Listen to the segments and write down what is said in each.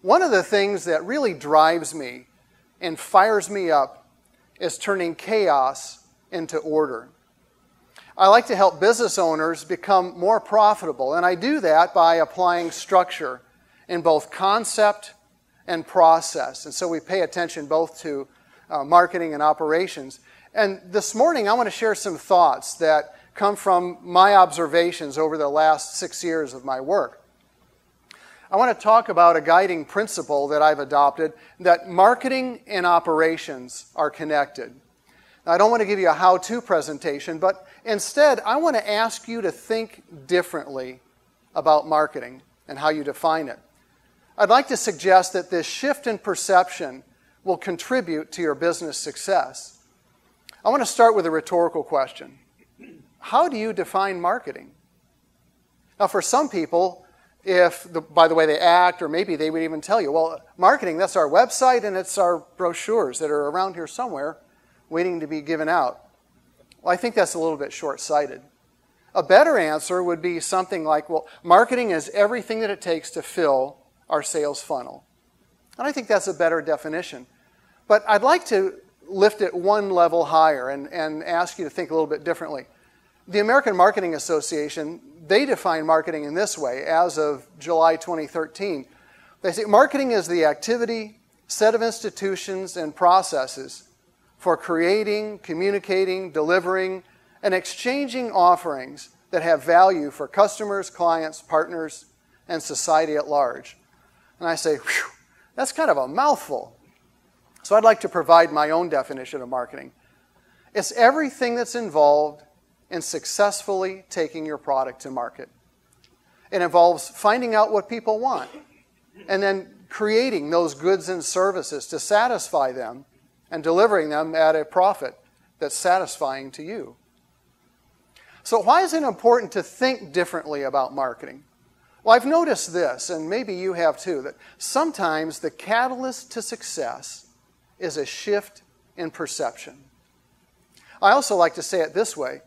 One of the things that really drives me and fires me up is turning chaos into order. I like to help business owners become more profitable, and I do that by applying structure in both concept and process. And so we pay attention both to marketing and operations. And this morning I want to share some thoughts that come from my observations over the last 6 years of my work. I want to talk about a guiding principle that I've adopted, that marketing and operations are connected. Now, I don't want to give you a how-to presentation, but instead I want to ask you to think differently about marketing and how you define it. I'd like to suggest that this shift in perception will contribute to your business success. I want to start with a rhetorical question. How do you define marketing? Now, for some people, by the way they act, or maybe they would even tell you, well, marketing, that's our website and it's our brochures that are around here somewhere waiting to be given out. Well, I think that's a little bit short-sighted. A better answer would be something like, well, marketing is everything that it takes to fill our sales funnel. And I think that's a better definition. But I'd like to lift it one level higher and ask you to think a little bit differently. The American Marketing Association, they define marketing in this way as of July 2013. They say marketing is the activity, set of institutions, and processes for creating, communicating, delivering, and exchanging offerings that have value for customers, clients, partners, and society at large. And I say, whew, that's kind of a mouthful. So I'd like to provide my own definition of marketing. It's everything that's involved in successfully taking your product to market. It involves finding out what people want and then creating those goods and services to satisfy them and delivering them at a profit that's satisfying to you. So why is it important to think differently about marketing? Well, I've noticed this, and maybe you have too, that sometimes the catalyst to success is a shift in perception. I also like to say it this way.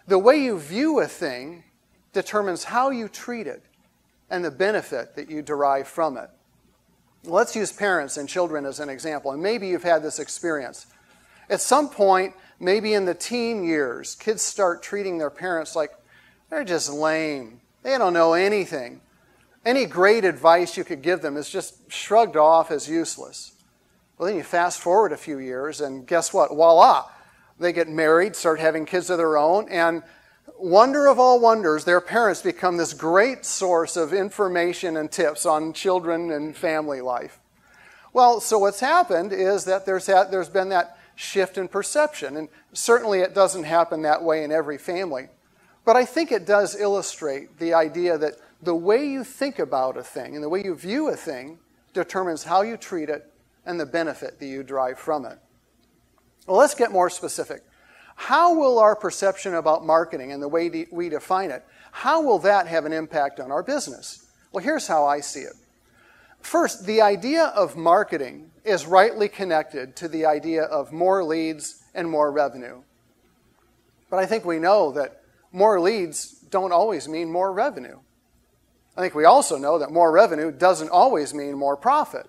The way you view a thing determines how you treat it and the benefit that you derive from it. Let's use parents and children as an example, and maybe you've had this experience. At some point, maybe in the teen years, kids start treating their parents like they're just lame. They don't know anything. Any great advice you could give them is just shrugged off as useless. Well, then you fast forward a few years, and guess what? Voila! They get married, start having kids of their own, and wonder of all wonders, their parents become this great source of information and tips on children and family life. Well, so what's happened is that there's been that shift in perception, and certainly it doesn't happen that way in every family. But I think it does illustrate the idea that the way you think about a thing and the way you view a thing determines how you treat it and the benefit that you derive from it. Well, let's get more specific. How will our perception about marketing and the way we define it, how will that have an impact on our business? Well, here's how I see it. First, the idea of marketing is rightly connected to the idea of more leads and more revenue. But I think we know that more leads don't always mean more revenue. I think we also know that more revenue doesn't always mean more profit.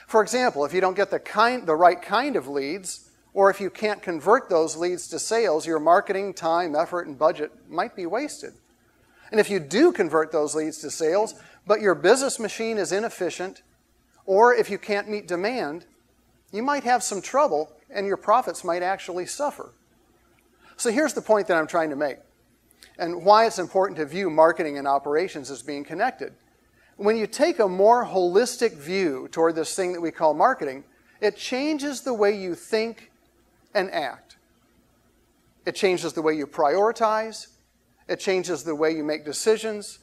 For example, if you don't get the right kind of leads, or if you can't convert those leads to sales, your marketing time, effort, and budget might be wasted. And if you do convert those leads to sales, but your business machine is inefficient, or if you can't meet demand, you might have some trouble and your profits might actually suffer. So here's the point that I'm trying to make, and why it's important to view marketing and operations as being connected. When you take a more holistic view toward this thing that we call marketing, it changes the way you think and act. It changes the way you prioritize, it changes the way you make decisions,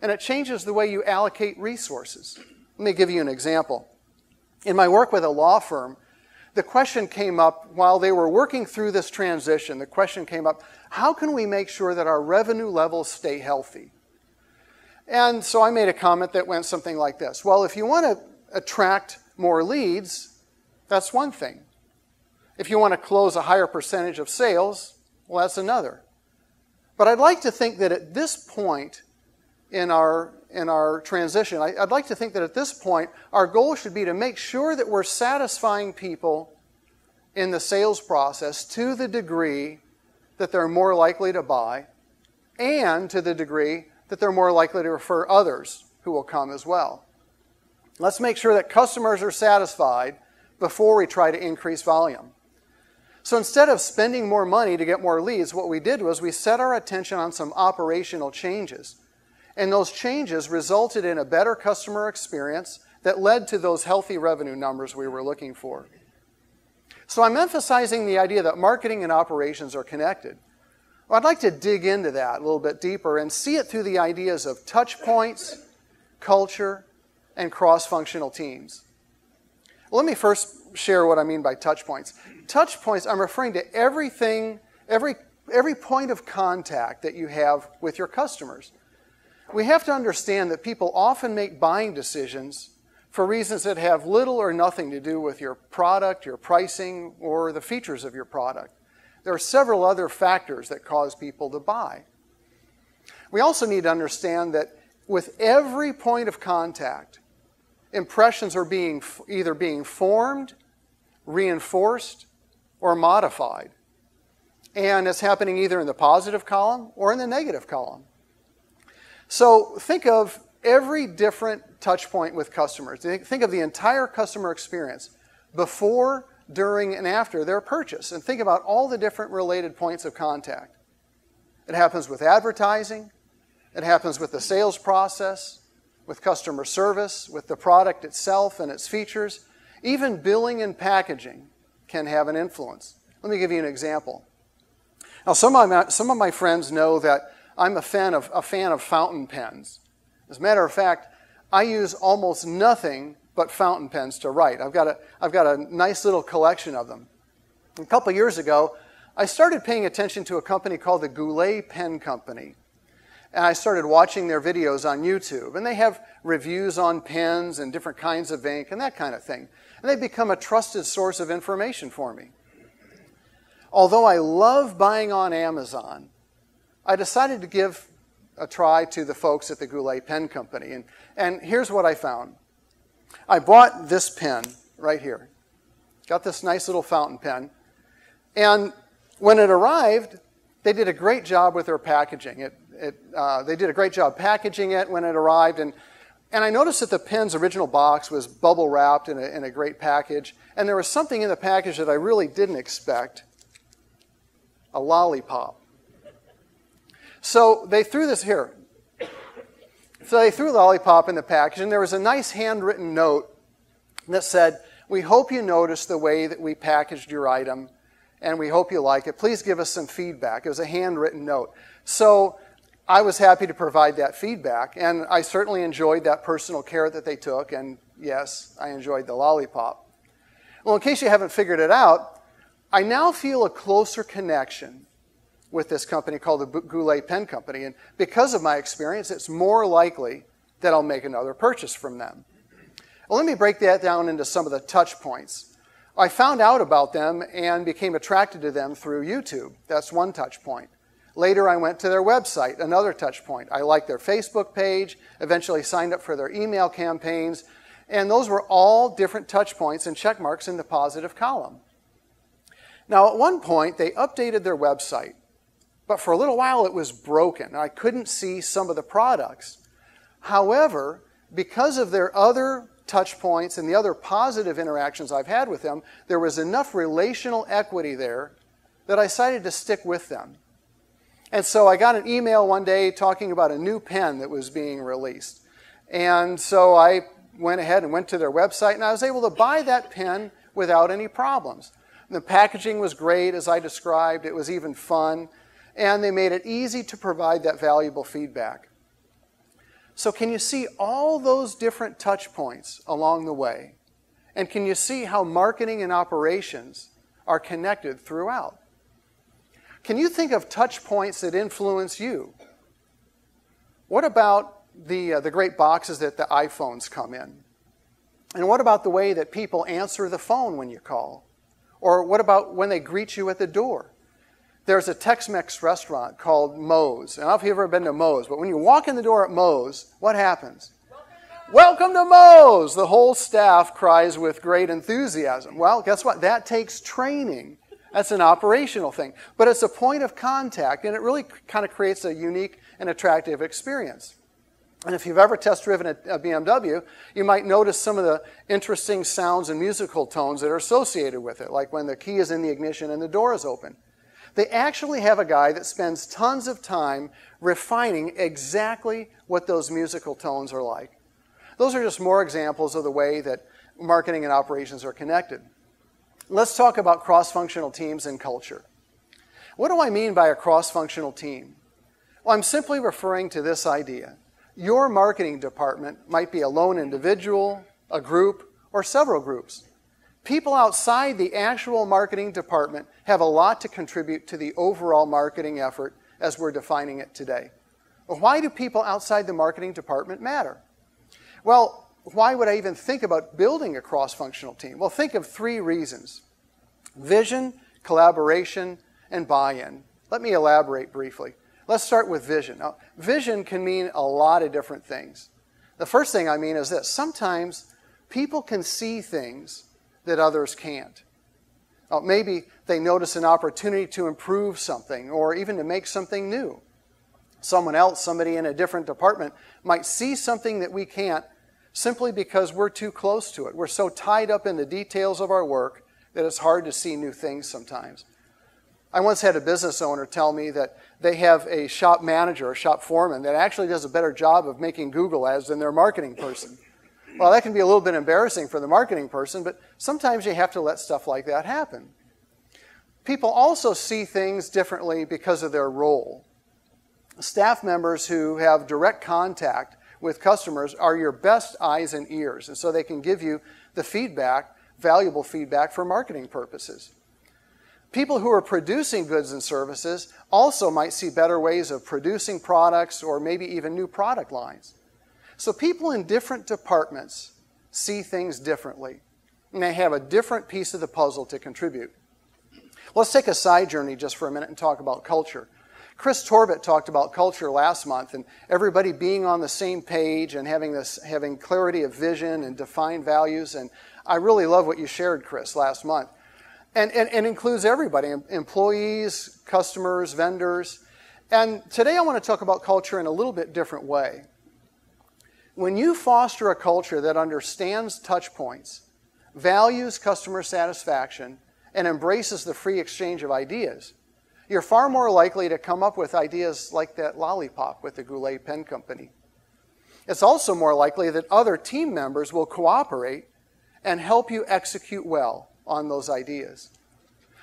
and it changes the way you allocate resources. Let me give you an example. In my work with a law firm, the question came up while they were working through this transition. The question came up, how can we make sure that our revenue levels stay healthy? And so I made a comment that went something like this. Well, if you want to attract more leads, that's one thing. If you want to close a higher percentage of sales, well, that's another. But I'd like to think that at this point in our in our transition, I'd like to think that at this point, our goal should be to make sure that we're satisfying people in the sales process to the degree that they're more likely to buy, and to the degree that they're more likely to refer others who will come as well. Let's make sure that customers are satisfied before we try to increase volume. So instead of spending more money to get more leads, what we did was we set our attention on some operational changes. And those changes resulted in a better customer experience that led to those healthy revenue numbers we were looking for. So I'm emphasizing the idea that marketing and operations are connected. Well, I'd like to dig into that a little bit deeper and see it through the ideas of touch points, culture, and cross-functional teams. Let me first share what I mean by touch points. Touch points, I'm referring to everything, every point of contact that you have with your customers. We have to understand that people often make buying decisions for reasons that have little or nothing to do with your product, your pricing, or the features of your product. There are several other factors that cause people to buy. We also need to understand that with every point of contact, impressions are either being formed, reinforced, or modified. And it's happening either in the positive column or in the negative column. So think of every different touch point with customers. Think of the entire customer experience before, during, and after their purchase. And think about all the different related points of contact. It happens with advertising. It happens with the sales process, with customer service, with the product itself and its features. Even billing and packaging can have an influence. Let me give you an example. Now, some of my friends know that I'm a fan of fountain pens. As a matter of fact, I use almost nothing but fountain pens to write. I've got a nice little collection of them. A couple years ago, I started paying attention to a company called the Goulet Pen Company. And I started watching their videos on YouTube. And they have reviews on pens and different kinds of ink and that kind of thing. And they've become a trusted source of information for me. Although I love buying on Amazon, I decided to give a try to the folks at the Goulet Pen Company. And here's what I found. I bought this pen right here. Got this nice little fountain pen. And when it arrived, they did a great job with their packaging. They did a great job packaging it when it arrived. And I noticed that the pen's original box was bubble wrapped in a great package. And there was something in the package that I really didn't expect. A lollipop. So they threw this here. So they threw the lollipop in the package, and there was a nice handwritten note that said, "We hope you noticed the way that we packaged your item, and we hope you like it. Please give us some feedback." It was a handwritten note. So I was happy to provide that feedback, and I certainly enjoyed that personal care that they took, and yes, I enjoyed the lollipop. Well, in case you haven't figured it out, I now feel a closer connection with this company called the Goulet Pen Company. And because of my experience, it's more likely that I'll make another purchase from them. Well, let me break that down into some of the touch points. I found out about them and became attracted to them through YouTube. That's one touch point. Later, I went to their website, another touch point. I liked their Facebook page, eventually signed up for their email campaigns, and those were all different touch points and check marks in the positive column. Now, at one point, they updated their website. But for a little while, it was broken. I couldn't see some of the products. However, because of their other touch points and the other positive interactions I've had with them, there was enough relational equity there that I decided to stick with them. And so I got an email one day talking about a new pen that was being released. And so I went ahead and went to their website, and I was able to buy that pen without any problems. The packaging was great, as I described. It was even fun. And they made it easy to provide that valuable feedback. So can you see all those different touch points along the way? And can you see how marketing and operations are connected throughout? Can you think of touch points that influence you? What about the great boxes that the iPhones come in? And what about the way that people answer the phone when you call? Or what about when they greet you at the door? there's a Tex-Mex restaurant called Moe's. I don't know if you've ever been to Moe's, but when you walk in the door at Moe's, what happens? Welcome to Moe's! The whole staff cries with great enthusiasm. Well, guess what? That takes training. That's an operational thing. But it's a point of contact, and it really kind of creates a unique and attractive experience. And if you've ever test-driven a BMW, you might notice some of the interesting sounds and musical tones that are associated with it, like when the key is in the ignition and the door is open. They actually have a guy that spends tons of time refining exactly what those musical tones are like. Those are just more examples of the way that marketing and operations are connected. Let's talk about cross-functional teams and culture. What do I mean by a cross-functional team? Well, I'm simply referring to this idea. Your marketing department might be a lone individual, a group, or several groups. People outside the actual marketing department have a lot to contribute to the overall marketing effort as we're defining it today. Well, why do people outside the marketing department matter? Well, why would I even think about building a cross-functional team? Well, think of 3 reasons. Vision, collaboration, and buy-in. Let me elaborate briefly. Let's start with vision. Now, vision can mean a lot of different things. The first thing I mean is this. Sometimes people can see things that others can't. Maybe they notice an opportunity to improve something or even to make something new. Someone else, somebody in a different department, might see something that we can't simply because we're too close to it. We're so tied up in the details of our work that it's hard to see new things sometimes. I once had a business owner tell me that they have a shop manager or shop foreman that actually does a better job of making Google ads than their marketing person. Well, that can be a little bit embarrassing for the marketing person, but sometimes you have to let stuff like that happen. People also see things differently because of their role. Staff members who have direct contact with customers are your best eyes and ears, and so they can give you the feedback, valuable feedback for marketing purposes. People who are producing goods and services also might see better ways of producing products or maybe even new product lines. So people in different departments see things differently, and they have a different piece of the puzzle to contribute. Let's take a side journey just for a minute and talk about culture. Chris Torbett talked about culture last month and everybody being on the same page and having clarity of vision and defined values. And I really love what you shared, Chris, last month. And includes everybody, employees, customers, vendors. And today I want to talk about culture in a little bit different way. When you foster a culture that understands touch points, values customer satisfaction, and embraces the free exchange of ideas, you're far more likely to come up with ideas like that lollipop with the Goulet Pen Company. It's also more likely that other team members will cooperate and help you execute well on those ideas.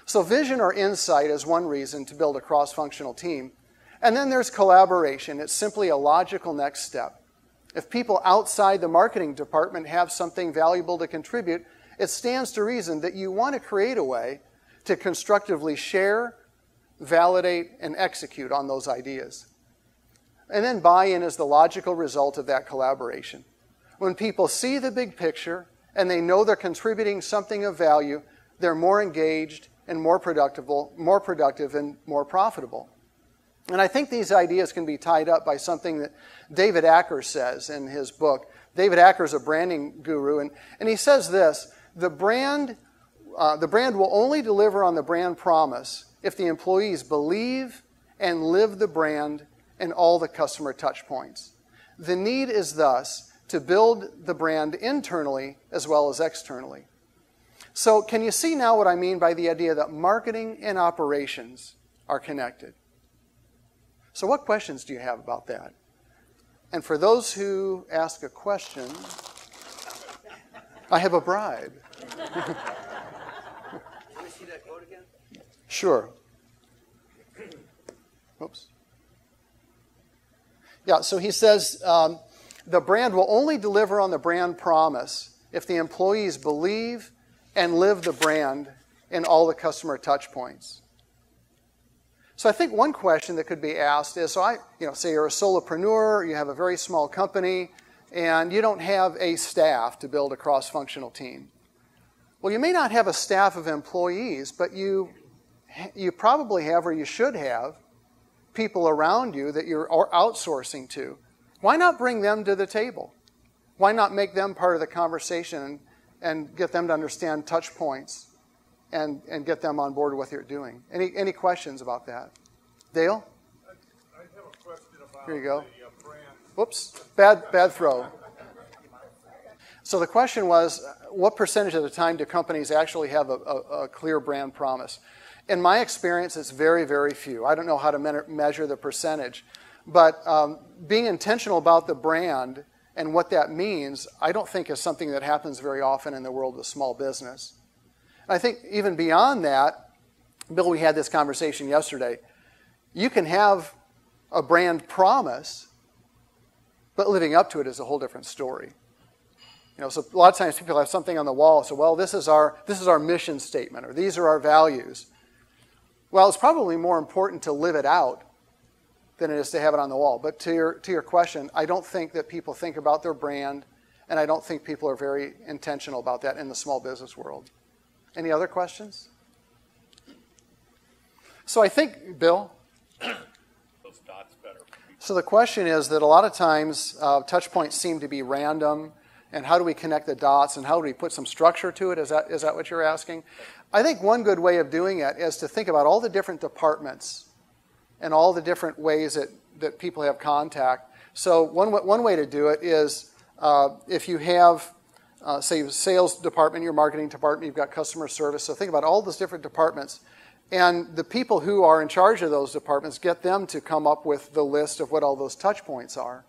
So vision or insight is one reason to build a cross-functional team. And then there's collaboration. It's simply a logical next step. If people outside the marketing department have something valuable to contribute, it stands to reason that you want to create a way to constructively share, validate, and execute on those ideas. And then buy-in is the logical result of that collaboration. When people see the big picture and they know they're contributing something of value, they're more engaged and more productive and more profitable. And I think these ideas can be tied up by something that David Acker says in his book. David Acker is a branding guru, and he says this: the brand will only deliver on the brand promise if the employees believe and live the brand in all the customer touch points. The need is thus to build the brand internally as well as externally. So can you see now what I mean by the idea that marketing and operations are connected? So what questions do you have about that? And for those who ask a question, I have a bribe. Can we see that quote again? Sure. Oops. Yeah, so he says, the brand will only deliver on the brand promise if the employees believe and live the brand in all the customer touch points. So I think one question that could be asked is, say you're a solopreneur, you have a very small company, and you don't have a staff to build a cross-functional team. Well, you may not have a staff of employees, but you you probably have, or you should have, people around you that you're outsourcing to. Why not bring them to the table? Why not make them part of the conversation and get them to understand touch points and get them on board with what you're doing? Any questions about that? Dale? I have a question about Here you go. the brand. Whoops, bad throw. So the question was, what percentage of the time do companies actually have a clear brand promise? In my experience, it's very, very few. I don't know how to measure the percentage. But being intentional about the brand and what that means, I don't think is something that happens very often in the world of small business. And I think even beyond that, Bill, we had this conversation yesterday. You can have a brand promise, but living up to it is a whole different story. So a lot of times people have something on the wall, so well, this is our mission statement, or these are our values. Well, it's probably more important to live it out than it is to have it on the wall. But to your question, I don't think that people think about their brand, and I don't think people are very intentional about that in the small business world. Any other questions? So I think, Bill? Those dots better. So the question is that a lot of times touch points seem to be random, and how do we connect the dots, and how do we put some structure to it? Is that what you're asking? I think one good way of doing it is to think about all the different departments and all the different ways that people have contact. So one way to do it is if you have, say, your sales department, your marketing department, you've got customer service. So think about all those different departments. And the people who are in charge of those departments, get them to come up with the list of what all those touch points are.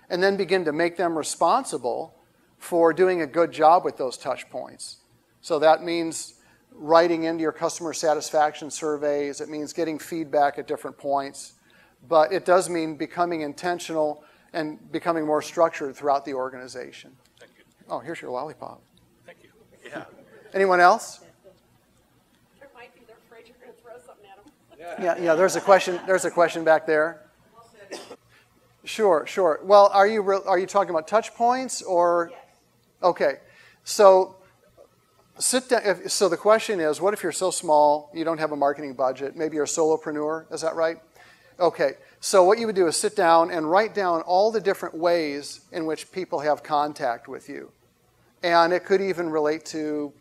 And then begin to make them responsible for doing a good job with those touch points. So that means writing into your customer satisfaction surveys. It means getting feedback at different points. But it does mean becoming intentional and becoming more structured throughout the organization. Thank you. Oh, here's your lollipop. Thank you. Yeah. Anyone else? There might be. They're afraid you're going to throw something at them. Yeah. There's a question back there. Sure. Well, are you talking about touch points or? Yes. Okay. So sit down. So the question is, what if you're so small, you don't have a marketing budget? Maybe you're a solopreneur. Is that right? Okay. So what you would do is sit down and write down all the different ways in which people have contact with you, and it could even relate to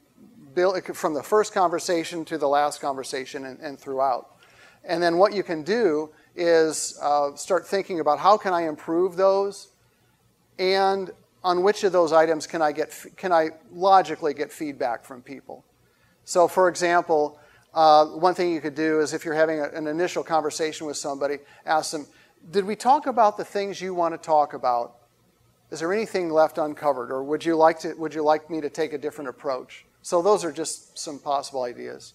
from the first conversation to the last conversation and throughout. And then what you can do is start thinking about how can I improve those, and on which of those items can I logically get feedback from people. So for example, one thing you could do is if you're having an initial conversation with somebody, ask them, did we talk about the things you want to talk about? Is there anything left uncovered, or would you like me to take a different approach? So those are just some possible ideas.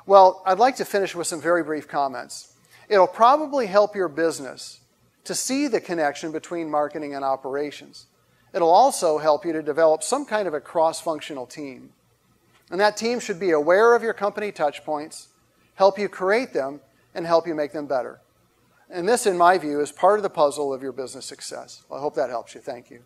Well, I'd like to finish with some very brief comments. It'll probably help your business to see the connection between marketing and operations. It'll also help you to develop some kind of a cross-functional team. And that team should be aware of your company touch points, help you create them, and help you make them better. And this, in my view, is part of the puzzle of your business success. Well, I hope that helps you. Thank you.